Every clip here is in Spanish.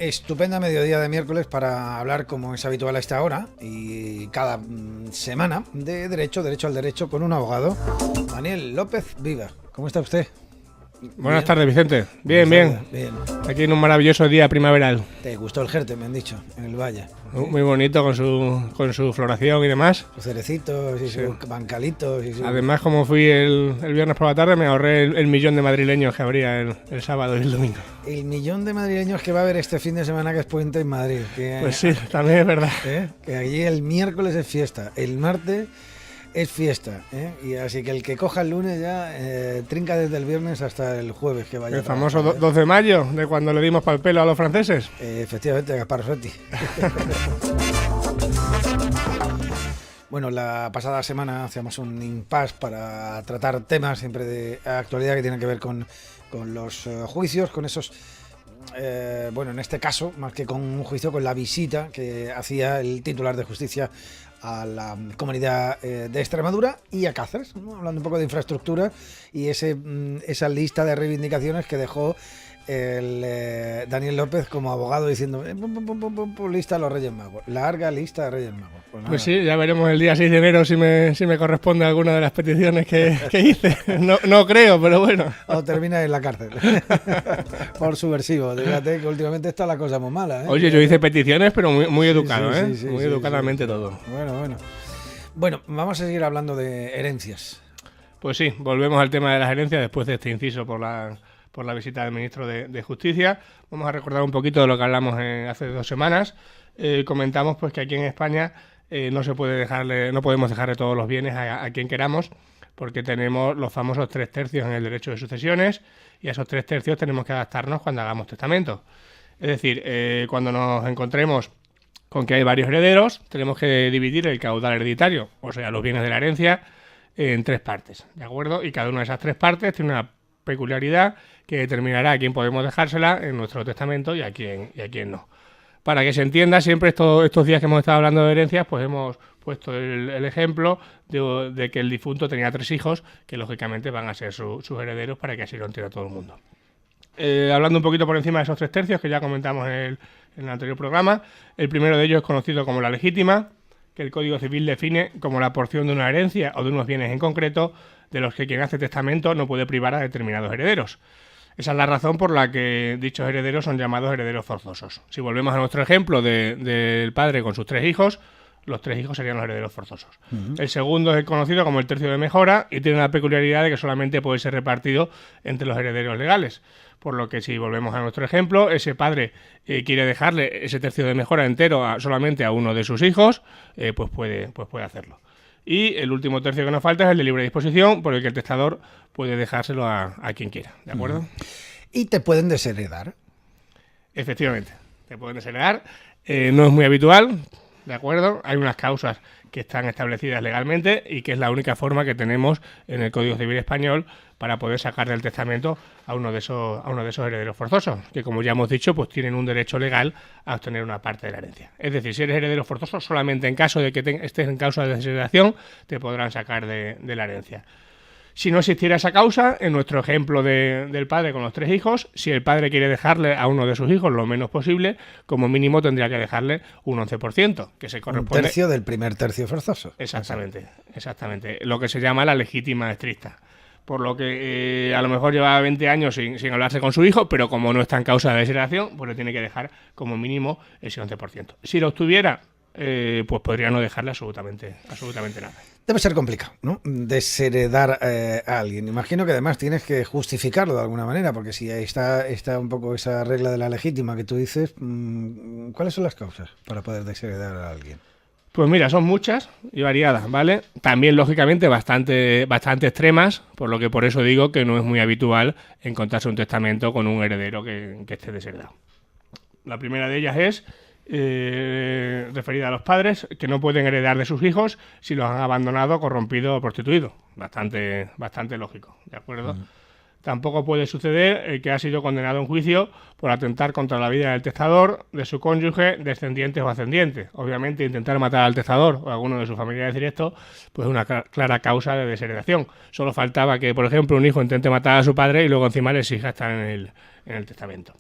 estupenda mediodía de miércoles para hablar, como es habitual a esta hora y cada semana, de derecho al derecho con un abogado, Daniel López Viva. ¿Cómo está usted? Buenas tardes, Vicente. Bien. Aquí en un maravilloso día primaveral. ¿Te gustó el Jerte, me han dicho, en el valle? Muy bonito con su floración y demás. Sus cerecitos y sus bancalitos. Además, como fui el viernes por la tarde, me ahorré el millón de madrileños que habría el sábado y el domingo. El millón de madrileños que va a haber este fin de semana que es puente en Madrid. Pues sí, también es verdad. Que allí el miércoles es fiesta, el martes es fiesta, y así que el que coja el lunes ya trinca desde el viernes hasta el jueves que vaya. El famoso 2 de mayo, de cuando le dimos pal pelo a los franceses. Efectivamente, Gaspar Rossetti. Bueno, la pasada semana hacíamos un impasse para tratar temas siempre de actualidad que tienen que ver con los juicios, con esos... bueno, en este caso, más que con un juicio, con la visita que hacía el titular de justicia a la comunidad de Extremadura y a Cáceres, ¿no? Hablando un poco de infraestructura y esa lista de reivindicaciones que dejó el Daniel López como abogado diciendo lista de los Reyes Magos, larga lista de Reyes Magos. Pues sí, ya veremos el día 6 de enero si me corresponde alguna de las peticiones que hice. No creo, pero bueno. O termina en la cárcel por subversivo. Fíjate que últimamente está la cosa muy mala, ¿eh? Oye, yo hice peticiones, pero muy educado, sí, muy educadamente todo. Bueno, vamos a seguir hablando de herencias. Pues sí, volvemos al tema de las herencias después de este inciso por la visita del ministro de Justicia. Vamos a recordar un poquito de lo que hablamos hace 2 semanas. Comentamos pues que aquí en España no podemos dejarle todos los bienes a quien queramos, porque tenemos los famosos 3/3 en el derecho de sucesiones, y a esos 3/3 tenemos que adaptarnos cuando hagamos testamento. Es decir, cuando nos encontremos con que hay varios herederos, tenemos que dividir el caudal hereditario, o sea, los bienes de la herencia, en 3 partes, ¿de acuerdo? Y cada una de esas 3 partes tiene una peculiaridad que determinará a quién podemos dejársela en nuestro testamento y a quién no. Para que se entienda, siempre estos días que hemos estado hablando de herencias, pues hemos puesto el ejemplo de que el difunto tenía 3 hijos, que lógicamente van a ser sus herederos para que así lo entienda todo el mundo. Hablando un poquito por encima de esos 3/3 que ya comentamos en el anterior programa, el primero de ellos es conocido como la legítima, que el Código Civil define como la porción de una herencia o de unos bienes en concreto de los que quien hace testamento no puede privar a determinados herederos. Esa es la razón por la que dichos herederos son llamados herederos forzosos. Si volvemos a nuestro ejemplo del padre con sus 3 hijos, los 3 hijos serían los herederos forzosos. El segundo es conocido como el tercio de mejora y tiene la peculiaridad de que solamente puede ser repartido entre los herederos legales. Por lo que si volvemos a nuestro ejemplo, ese padre quiere dejarle ese tercio de mejora entero solamente a uno de sus hijos, pues puede hacerlo. Y el último tercio que nos falta es el de libre disposición, por el que el testador puede dejárselo a quien quiera, ¿de acuerdo? ¿Y te pueden desheredar? Efectivamente, te pueden desheredar. No es muy habitual, ¿de acuerdo? Hay unas causas que están establecidas legalmente y que es la única forma que tenemos en el Código Civil Español para poder sacar del testamento a uno de esos herederos forzosos, que como ya hemos dicho, pues tienen un derecho legal a obtener una parte de la herencia. Es decir, si eres heredero forzoso, solamente en caso de que estés en causa de desheredación, te podrán sacar de la herencia. Si no existiera esa causa, en nuestro ejemplo del padre con los 3 hijos, si el padre quiere dejarle a uno de sus hijos lo menos posible, como mínimo tendría que dejarle un 11%, que se corresponde... Un tercio del primer tercio forzoso. Exactamente. Lo que se llama la legítima estricta. Por lo que a lo mejor lleva 20 años sin hablarse con su hijo, pero como no está en causa de desheredación, pues le tiene que dejar como mínimo ese 11%. Si lo obtuviera, pues podría no dejarle absolutamente nada. Debe ser complicado, ¿no? Desheredar a alguien. Imagino que además tienes que justificarlo de alguna manera, porque si está un poco esa regla de la legítima que tú dices, ¿cuáles son las causas para poder desheredar a alguien? Pues mira, son muchas y variadas, ¿vale? También, lógicamente, bastante extremas, por eso digo que no es muy habitual encontrarse un testamento con un heredero que esté desheredado. La primera de ellas es referida a los padres, que no pueden heredar de sus hijos si los han abandonado, corrompido o prostituido. Bastante lógico, ¿de acuerdo? Tampoco puede suceder que ha sido condenado en juicio por atentar contra la vida del testador, de su cónyuge, descendientes o ascendientes. Obviamente, intentar matar al testador o a alguno de sus familiares directos, pues es una clara causa de desheredación. Solo faltaba que, por ejemplo, un hijo intente matar a su padre y luego encima les hija estar en el testamento.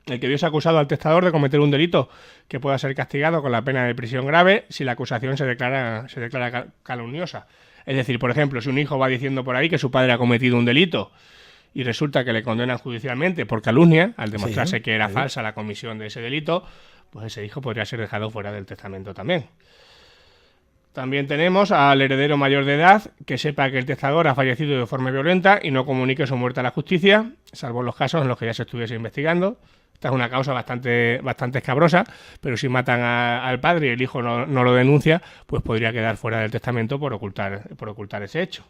el que viese acusado al testador de cometer un delito que pueda ser castigado con la pena de prisión grave si la acusación se declara calumniosa. Es decir, por ejemplo, si un hijo va diciendo por ahí que su padre ha cometido un delito y resulta que le condenan judicialmente por calumnia, al demostrarse que era falsa la comisión de ese delito, pues ese hijo podría ser dejado fuera del testamento también. También tenemos al heredero mayor de edad que sepa que el testador ha fallecido de forma violenta y no comunique su muerte a la justicia, salvo en los casos en los que ya se estuviese investigando. Esta es una causa bastante escabrosa, pero si matan al padre y el hijo no lo denuncia, pues podría quedar fuera del testamento por ocultar ese hecho.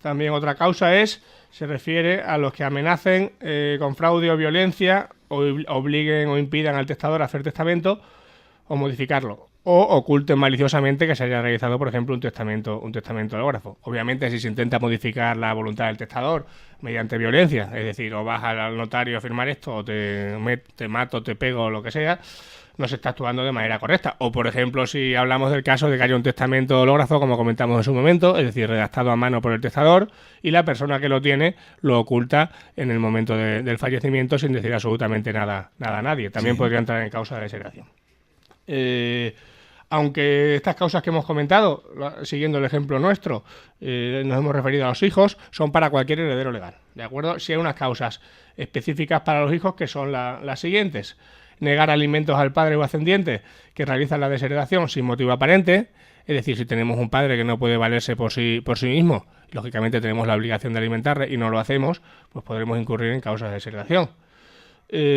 También otra causa se refiere a los que amenacen con fraude o violencia o obliguen o impidan al testador a hacer testamento o modificarlo, o oculten maliciosamente que se haya realizado, por ejemplo, un testamento hológrafo. Obviamente, si se intenta modificar la voluntad del testador mediante violencia, es decir, o vas al notario a firmar esto, o te mato, te pego, o lo que sea, no se está actuando de manera correcta. O, por ejemplo, si hablamos del caso de que haya un testamento hológrafo, como comentamos en su momento, es decir, redactado a mano por el testador, y la persona que lo tiene lo oculta en el momento del fallecimiento sin decir absolutamente nada a nadie. También podría entrar en causa de desheredación. Aunque estas causas que hemos comentado, siguiendo el ejemplo nuestro, nos hemos referido a los hijos, son para cualquier heredero legal, ¿de acuerdo? Si hay unas causas específicas para los hijos que son las siguientes: negar alimentos al padre o ascendiente que realizan la desheredación sin motivo aparente, es decir, si tenemos un padre que no puede valerse por sí mismo, lógicamente tenemos la obligación de alimentarle y no lo hacemos, pues podremos incurrir en causas de desheredación.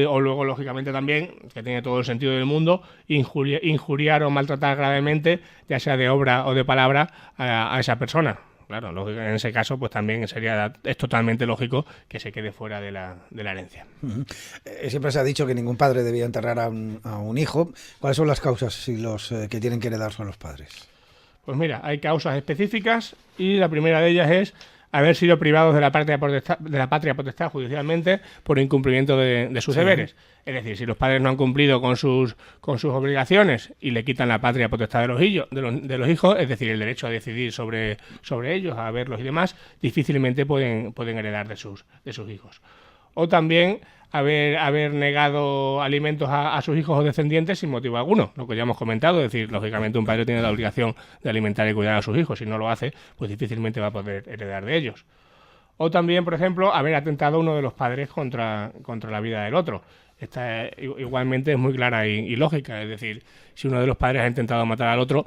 O luego, lógicamente, también, que tiene todo el sentido del mundo, injuriar o maltratar gravemente, ya sea de obra o de palabra, a esa persona. Claro, en ese caso, pues también es totalmente lógico que se quede fuera de la herencia. Siempre se ha dicho que ningún padre debía enterrar a un hijo. ¿Cuáles son las causas si los que tienen que heredar son los padres? Pues mira, hay causas específicas y la primera de ellas es haber sido privados de la patria potestad judicialmente por incumplimiento de sus deberes. Es decir, si los padres no han cumplido con sus obligaciones y le quitan la patria potestad de los hijos, es decir, el derecho a decidir sobre ellos, a verlos y demás, difícilmente pueden heredar de sus hijos. O también haber negado alimentos a sus hijos o descendientes sin motivo alguno, lo que ya hemos comentado, es decir, lógicamente un padre tiene la obligación de alimentar y cuidar a sus hijos, si no lo hace, pues difícilmente va a poder heredar de ellos. O también, por ejemplo, haber atentado a uno de los padres contra la vida del otro. Esta igualmente es muy clara y lógica, es decir, si uno de los padres ha intentado matar al otro,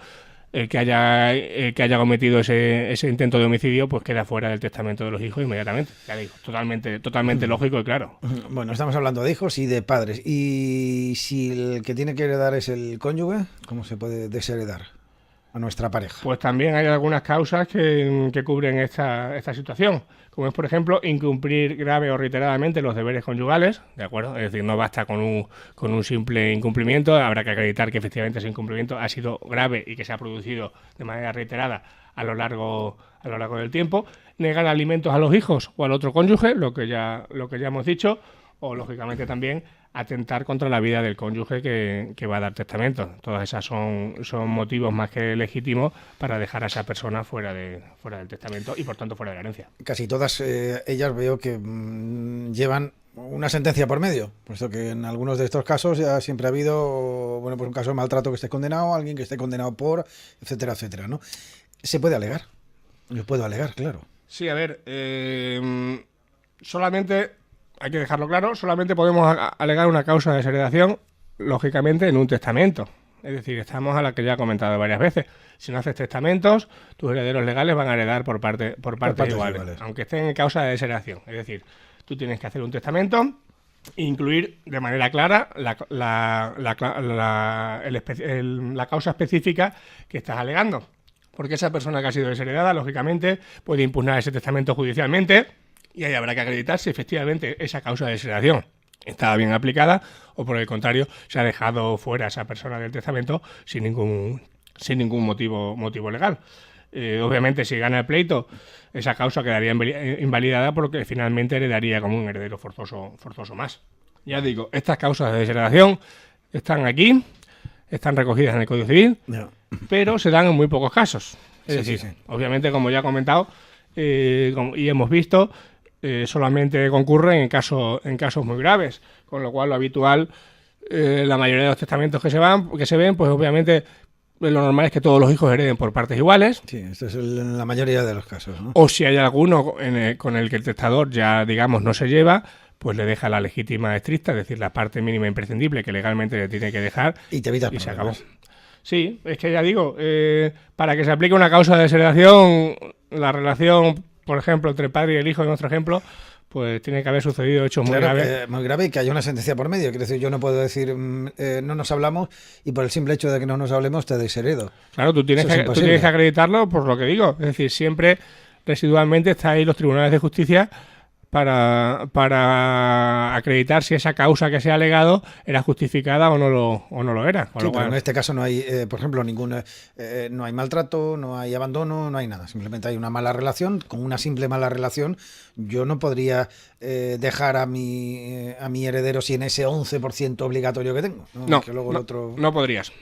el que haya cometido ese intento de homicidio, pues queda fuera del testamento de los hijos inmediatamente. Ya digo, totalmente lógico y claro. Bueno, estamos hablando de hijos y de padres. Y si el que tiene que heredar es el cónyuge, ¿cómo se puede desheredar a nuestra pareja? Pues también hay algunas causas que cubren esta situación, como es, por ejemplo, incumplir grave o reiteradamente los deberes conyugales, ¿de acuerdo? Es decir, no basta con un simple incumplimiento, habrá que acreditar que efectivamente ese incumplimiento ha sido grave y que se ha producido de manera reiterada a lo largo del tiempo. Negar alimentos a los hijos o al otro cónyuge, lo que ya hemos dicho, o lógicamente también atentar contra la vida del cónyuge que va a dar testamento. Todas esas son motivos más que legítimos para dejar a esa persona fuera del testamento y por tanto fuera de la herencia. Casi todas ellas veo que llevan una sentencia por medio, puesto que en algunos de estos casos ya siempre ha habido pues un caso de maltrato que esté condenado, alguien que esté condenado por, etcétera, etcétera, ¿no? Se puede alegar. Yo puedo alegar, claro. Sí, a ver, solamente hay que dejarlo claro, solamente podemos alegar una causa de desheredación, lógicamente, en un testamento. Es decir, estamos a la que ya he comentado varias veces. Si no haces testamentos, tus herederos legales van a heredar por partes iguales, aunque estén en causa de desheredación. Es decir, tú tienes que hacer un testamento e incluir de manera clara la causa específica que estás alegando. Porque esa persona que ha sido desheredada, lógicamente, puede impugnar ese testamento judicialmente. Y ahí habrá que acreditar si efectivamente esa causa de desheredación estaba bien aplicada o, por el contrario, se ha dejado fuera a esa persona del testamento sin ningún motivo legal. Obviamente, si gana el pleito, esa causa quedaría invalidada porque finalmente heredaría como un heredero forzoso más. Ya digo, estas causas de desheredación están aquí, están recogidas en el Código Civil, pero se dan en muy pocos casos. Es decir, obviamente, como ya he comentado y hemos visto, solamente concurren en casos muy graves, con lo cual lo habitual, la mayoría de los testamentos que se ven, pues obviamente lo normal es que todos los hijos hereden por partes iguales. Sí, esto es la mayoría de los casos, ¿no? O si hay alguno con el que el testador ya, digamos, no se lleva, pues le deja la legítima estricta, es decir, la parte mínima imprescindible que legalmente le tiene que dejar. Y te evitas y se problemas. acabó. Sí, es que ya digo, para que se aplique una causa de desheredación, la relación, por ejemplo, entre el padre y el hijo, en nuestro ejemplo, pues tiene que haber sucedido hechos muy graves. Muy grave, y que haya una sentencia por medio. Quiero decir, yo no puedo decir no nos hablamos y por el simple hecho de que no nos hablemos te desheredo. Claro, tú tienes que acreditarlo por lo que digo. Es decir, siempre residualmente está ahí los tribunales de justicia para acreditar si esa causa que se ha alegado era justificada o no lo era. Sí, pero en este caso no hay, por ejemplo, no hay maltrato, no hay abandono, no hay nada. Simplemente hay una mala relación. Con una simple mala relación, yo no podría dejar a mi heredero sin ese 11% obligatorio que tengo. No podrías.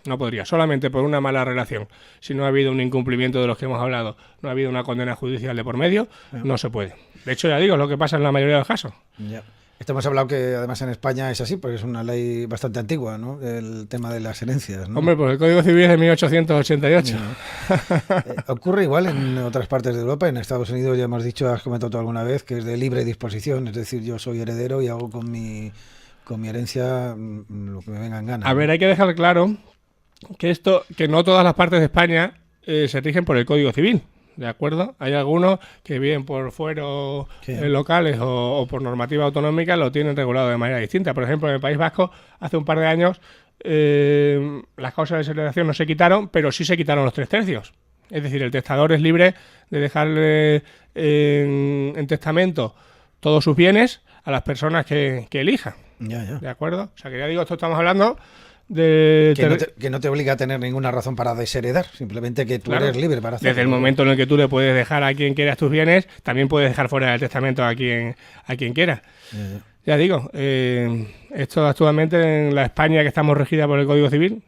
No podría, solamente por una mala relación. Si no ha habido un incumplimiento de los que hemos hablado, no ha habido una condena judicial de por medio, no se puede. De hecho, ya digo, es lo que pasa en la mayoría de los casos. Ya. Esto hemos hablado que además en España es así, porque es una ley bastante antigua, ¿no? El tema de las herencias, ¿no? Hombre, pues el Código Civil es de 1888. Ocurre igual en otras partes de Europa. En Estados Unidos, ya hemos dicho, has comentado tú alguna vez, que es de libre disposición. Es decir, yo soy heredero y hago con mi herencia lo que me venga en gana. A ver, hay que dejar claro que no todas las partes de España se rigen por el Código Civil, ¿de acuerdo? Hay algunos que bien por fueros locales o por normativa autonómica lo tienen regulado de manera distinta. Por ejemplo, en el País Vasco, hace un par de años, las causas de desheredación no se quitaron, pero sí se quitaron los 3/3. Es decir, el testador es libre de dejarle en testamento todos sus bienes a las personas que elija. Ya. ¿De acuerdo? O sea, que ya digo, esto estamos hablando que no te obliga a tener ninguna razón para desheredar, simplemente que tú eres libre para hacerlo. Desde el momento en el que tú le puedes dejar a quien quieras tus bienes, también puedes dejar fuera del testamento a quien quieras. Ya digo, esto actualmente en la España que estamos regida por el Código Civil,